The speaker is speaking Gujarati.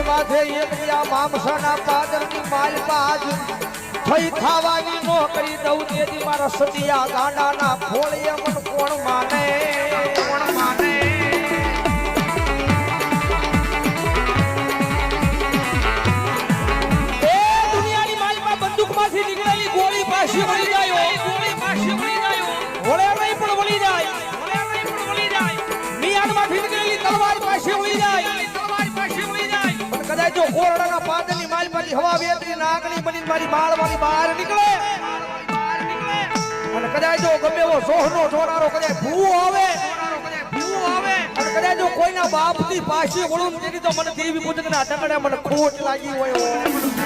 માથે એકલિયા મામસાના પાદરની માલપા આજ થઈ ખાવાની નો કરી દઉં તેથી મારા સતિયા ગાંડાના ફોળીએ મન કોણ માને કોણ માને એ દુનિયાની માલપા બંદૂકમાંથી નીકળેલી ગોળી પાછી વળી જાય ગોળી પાછી વળી જાય ઓળે નહીં પણ વળી જાય ઓળે નહીં પણ વળી જાય મિયાનમાંથી નીકળેલી તલવાર પાછી વળી જાય તલવાર પાછી વળી જાય પણ કદાચ જો ઓરડાના પાદરની માલપાથી હવા વેતરી નાગણી બની મારી બાળવાની બહાર નીકળે અને કદાચ જો ગમે એવો સોહનો જોનારો કદાચ ભૂવો આવે અને કદાચ જો કોઈના બાપથી પાછી વળું તેની તો મને દેવી પૂજકના ઢંગણે મને ખોટ લાગી હોય